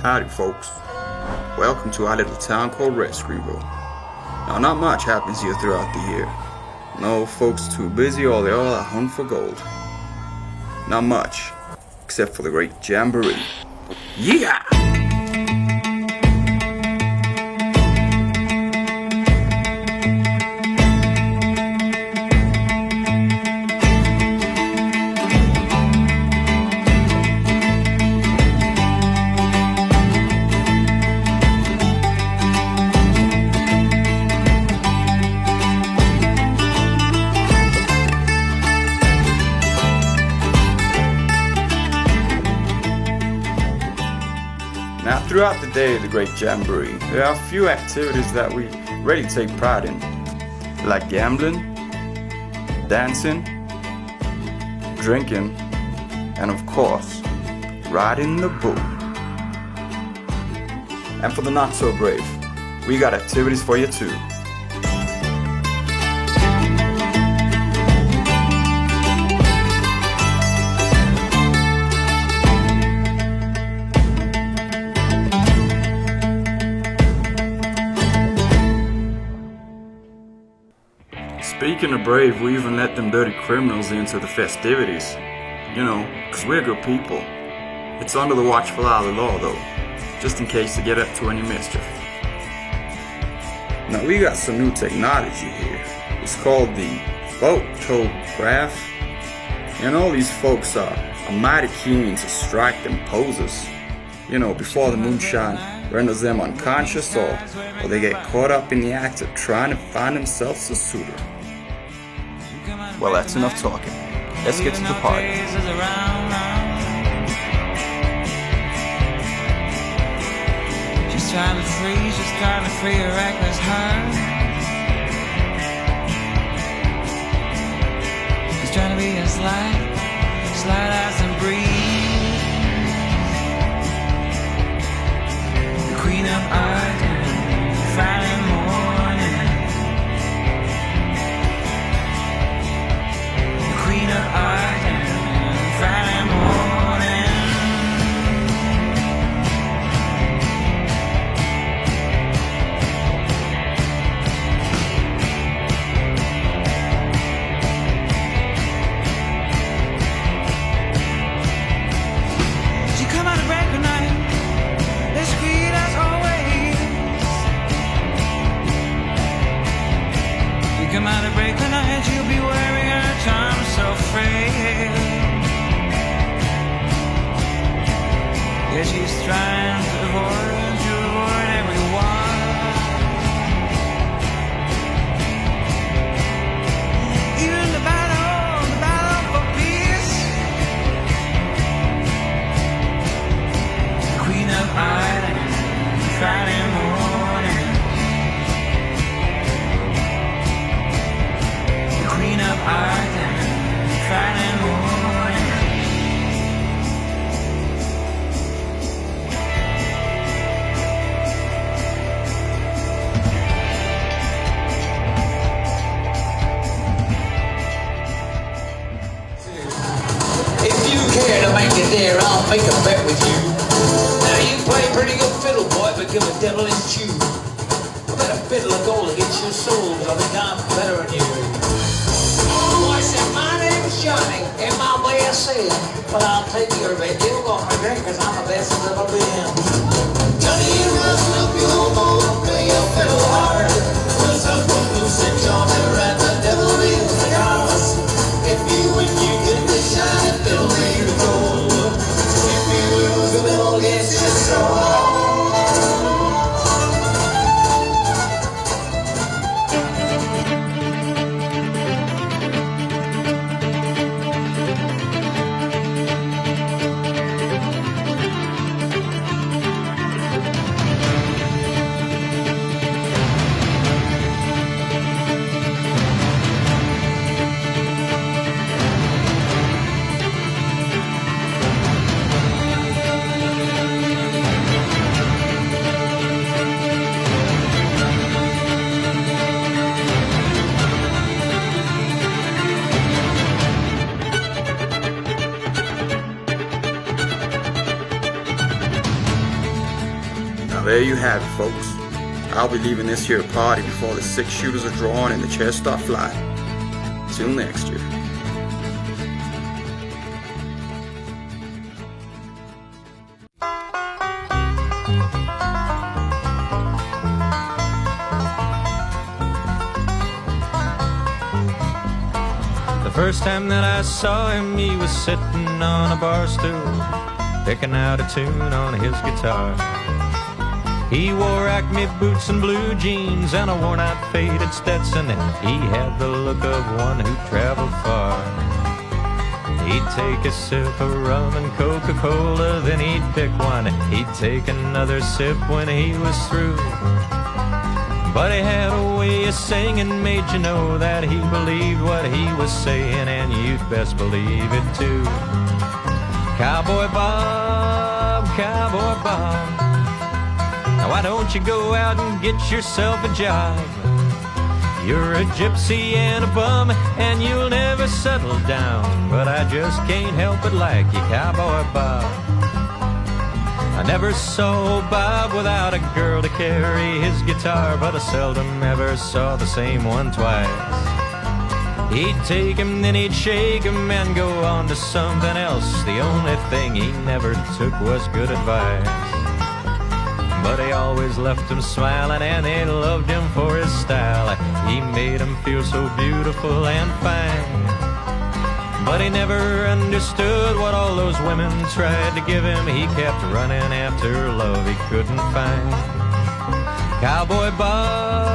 Howdy folks, welcome to our little town called Redscreen. Now not much happens here throughout the year. No folks too busy or they all are hunting for gold. Not much, except for the great jamboree. Yeah! Now, throughout the day of the Great Jamboree, there are a few activities that we really take pride in, like gambling, dancing, drinking, and of course, riding the bull. And for the not so brave, we got activities for you too. Speaking of brave, we even let them dirty criminals into the festivities. You know, 'cause we're good people. It's under the watchful eye of the law though, just in case they get up to any mischief. Now we got some new technology here. It's called the photograph. And all these folks are mighty keen to strike them poses. You know, before the moonshine renders them unconscious or they get caught up in the act of trying to find themselves a suitor. Well, that's enough talking. Let's get to the party. Just trying to free a reckless heart. Just trying to be as light as a breeze. The queen of art, Friday morning. Queen of art and Friday morning. She come out of break tonight, discreet as always. She come out of break tonight, she'll be wearing her charm so frail. Yeah, she's trying to avoid everyone. Even the battle for peace. The queen of Ireland, Friday morning. The queen of Ireland, Friday morning. If you care to make it there, I'll make a bet with you. Now you play pretty good fiddle, boy, but give a devil his chew. I bet a fiddle of gold against your soul, 'cause I think I'm better than you. Oh, I said, my name's Johnny, and my way I said, but I'll take your bet. You got my drink, 'cause I'm the best I've ever been. Johnny, you rustle up your boat, play your fiddle hard. 'Cause I'm from loose and Johnny, and the devil is the cause. If you and you get the shine, fiddle me the gold. If you lose, the devil gets your soul. there you have it, folks. I'll be leaving this here party before the 6 shooters are drawn and the chairs start flying. Till next year. The first time that I saw him, he was sitting on a bar stool, picking out a tune on his guitar. He wore Acme boots and blue jeans and a worn-out faded Stetson, and he had the look of one who traveled far. He'd take a sip of rum and Coca-Cola, then he'd pick one, he'd take another sip when he was through. But he had a way of singing, made you know that he believed what he was saying, and you'd best believe it too. Cowboy Bob, Cowboy Bob, now why don't you go out and get yourself a job? You're a gypsy and a bum, and you'll never settle down, but I just can't help but like you, Cowboy Bob. I never saw Bob without a girl to carry his guitar, but I seldom ever saw the same one twice. He'd take him, then he'd shake him and go on to something else. The only thing he never took was good advice. But he always left him smiling, and they loved him for his style. He made them feel so beautiful and fine. But he never understood what all those women tried to give him. He kept running after love he couldn't find. Cowboy Bob,